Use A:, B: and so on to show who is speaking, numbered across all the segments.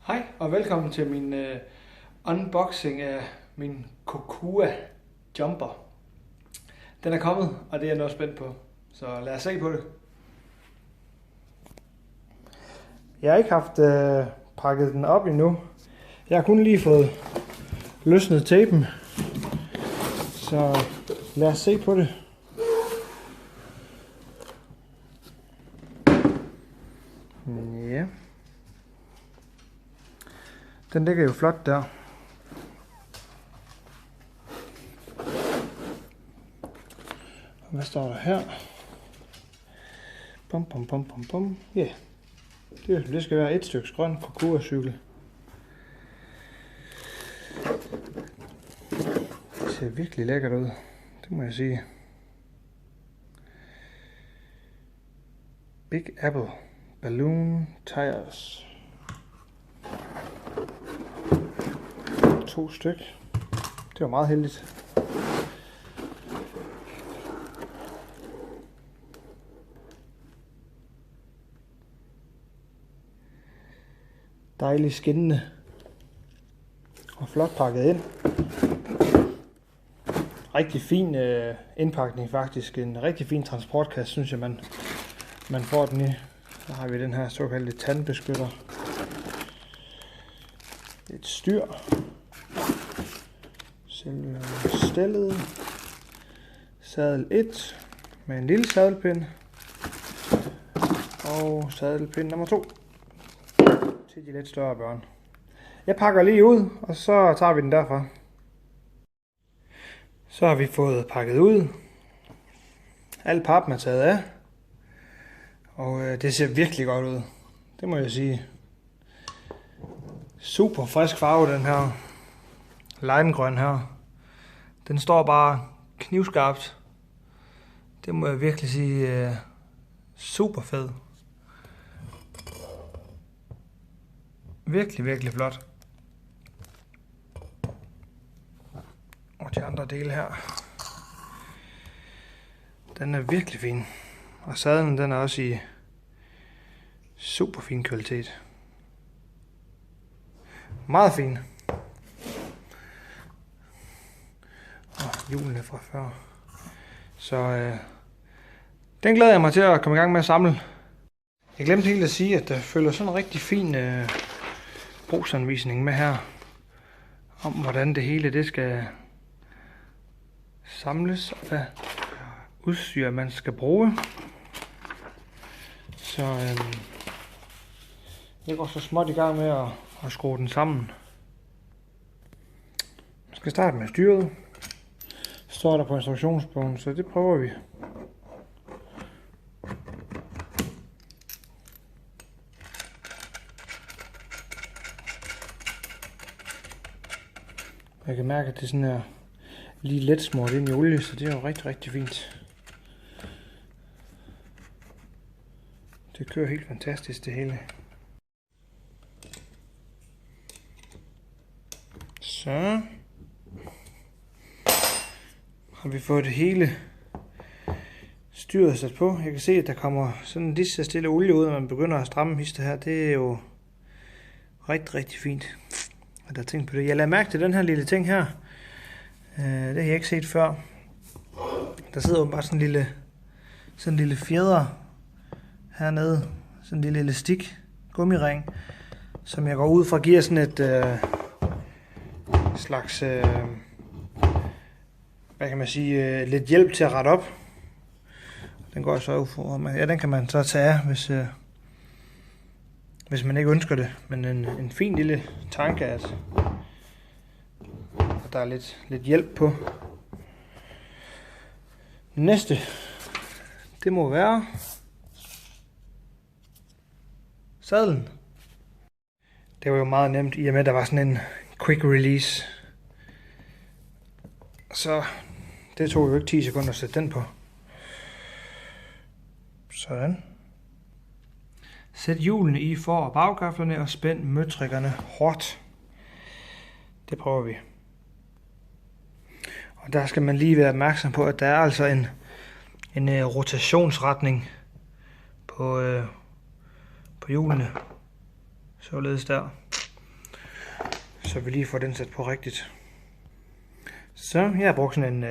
A: Hej og velkommen til min unboxing af min Kokua Jumper. Den er kommet, og det er jeg noget spændt på, så lad os se på det. Jeg har ikke haft pakket den op endnu. Jeg har kun lige fået løsnet tapen, så lad os se på det. Ja. Den ligger jo flot der. Hvad står der her? Bum bum bum bum bum. Ja. Yeah. Det skal være et stykke grøn Kokua-cykel. Det ser virkelig lækkert ud. Det må jeg sige. Big Apple Balloon Tires. 2 styk. Det var meget heldigt. Dejligt skinnende og flot pakket ind. Rigtig fin indpakning faktisk. En rigtig fin transportkasse, synes jeg man får den i. Så har vi den her såkaldte tandbeskytter. Et styr. Selve stellet. Sadel 1 med en lille sadelpind. Og sadelpind nummer 2 til de lidt større børn. Jeg pakker lige ud, og så tager vi den derfra. Så har vi fået pakket ud. Al pappen er taget af. Og det ser virkelig godt ud. Det må jeg sige. Super frisk farve, den her limegrøn her. Den står bare knivskarpt. Det må jeg virkelig sige. Super fed. Virkelig, virkelig flot. Og de andre dele her. Den er virkelig fin. Og sadlen, den er også i super fin kvalitet. Meget fin. Og hjulene fra før. Så den glæder jeg mig til at komme i gang med at samle. Jeg glemte helt at sige, at der følger sådan en rigtig fin brugsanvisning med her. Om hvordan det hele det skal samles, og hvad udstyr man skal bruge. Så jeg går så småt i gang med at skrue den sammen. Jeg skal starte med styret. Står der på instruktionsbogen, så det prøver vi. Jeg kan mærke, at det er sådan her lige let smurt ind i olie, så det er jo rigtig, rigtig fint. Det kører helt fantastisk det hele. Så har vi fået det hele styret sat på. Jeg kan se, at der kommer sådan lige så stille olie ud, når man begynder at stramme hister her. Det er jo rigtig, rigtig fint. Og der er tænkt på det. Jeg lader mærke til den her lille ting her. Det har jeg ikke set før. Der sidder jo bare sådan en lille fjeder hernede. Sådan en lille elastik gummiring, som jeg går ud fra giver sådan et slags, hvad kan man sige, lidt hjælp til at rette op. Den går så for, ja, den kan man så tage af, hvis man ikke ønsker det. Men en fin lille tanke, at der er lidt hjælp på. Næste, det må være sadlen. Det var jo meget nemt, i og med at der var sådan en quick release. Så det tog jo ikke 10 sekunder at sætte den på. Sådan. Sæt hjulene i for- og baggaflerne og spænd møtrikkerne hårdt. Det prøver vi. Og der skal man lige være opmærksom på, at der er altså en rotationsretning på hjulene. Således der. så vi lige får den sat på rigtigt. Så jeg har brugt sådan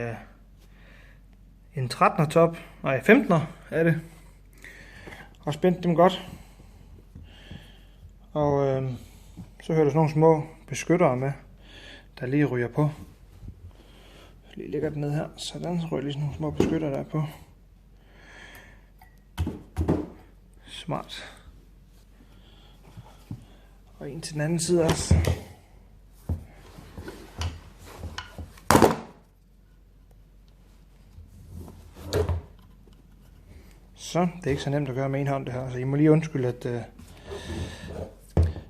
A: en 13'er top, nej 15'er er det, og spændt dem godt. Og så hører der sådan nogle små beskyttere med, der lige ryger på. Så lige lægger den ned her, sådan, så ryger lige sådan nogle små beskyttere der på. Smart. Og en til den anden side også. Så, det er ikke så nemt at gøre med en hånd det her, så I må lige undskylde, at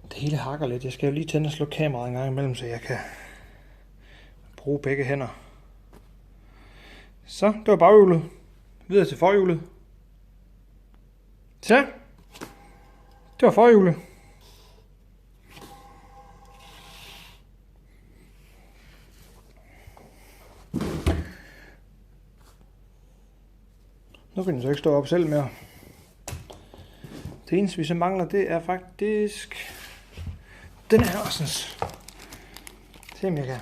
A: det hele hakker lidt. Jeg skal jo lige tænde og slukke kameraet en gang imellem, så jeg kan bruge begge hænder. Så, det var baghjulet. Videre til forhjulet. Så, det var forhjulet. Nu kan den så ikke stå op selv mere. Det eneste vi så mangler, det er faktisk den her Horsens. Se om jeg kan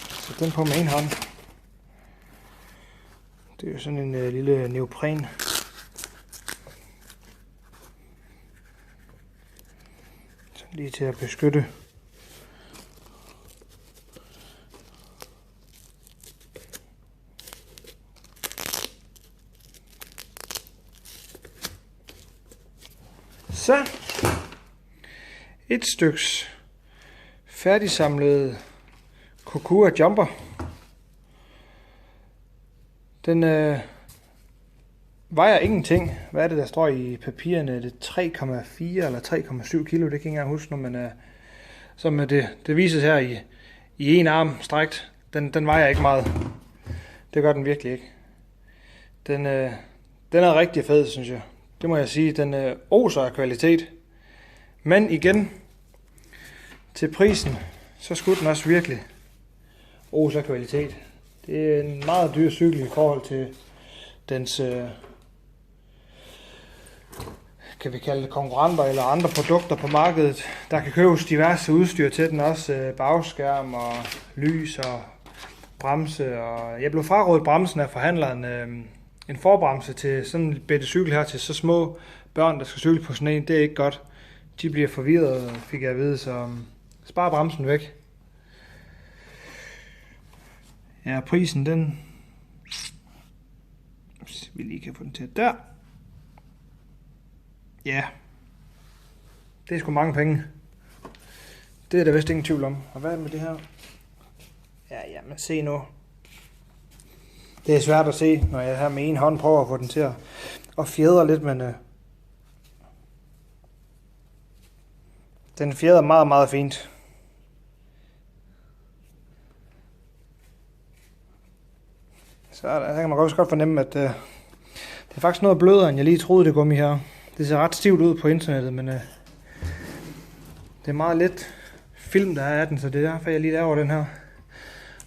A: sætte den på med en hånd. Det er jo sådan en lille neopren. Så lige til at beskytte. Så et styks færdigsamlet Kokua jumper. Den vejer ingenting. Hvad er det der står i papirerne? Det er 3,4 eller 3,7 kilo. Det kan jeg ikke engang huske, men som det vises her i en arm strækt. Den vejer ikke meget. Det gør den virkelig ikke. Den er rigtig fed, synes jeg. Det må jeg sige, den oser af kvalitet. Men igen, til prisen, så skulle den også virkelig ose af kvalitet. Det er en meget dyr cykel i forhold til dens, kan vi kalde det konkurrenter eller andre produkter på markedet. Der kan købes diverse udstyr til den, også bagskærm og lys og bremse. Og jeg blev frarådet bremsen af forhandleren. En forbremse til sådan en bitte cykel her til så små børn, der skal cykle på sådan en, det er ikke godt. De bliver forvirret, fik jeg at vide, så spar bremsen væk. Ja, prisen den, hvis vi lige kan få den til der. Ja, det er sgu mange penge. Det er der vist ingen tvivl om. Og hvad er det med det her? Ja, men se nu. Det er svært at se, når jeg her med en hånd prøver at få den til at fjedre lidt, men den fjeder meget, meget fint. Så der kan man også godt fornemme, at det er faktisk noget blødere, end jeg lige troede, det gummi her. Det ser ret stivt ud på internettet, men det er meget let film, der er af den, så det er derfor, jeg lige laver den her.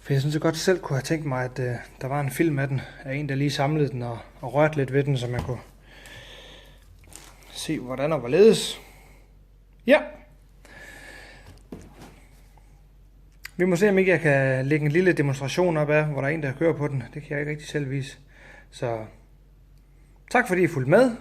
A: For jeg synes jeg godt selv kunne have tænkt mig, at der var en film af den, af en, der lige samlede den og rørte lidt ved den, så man kunne se, hvordan og hvorledes. Ja. Vi må se, om ikke jeg kan lægge en lille demonstration op af, hvor der er en, der kører på den. Det kan jeg ikke rigtig selv vise. Så tak fordi I fulgte med.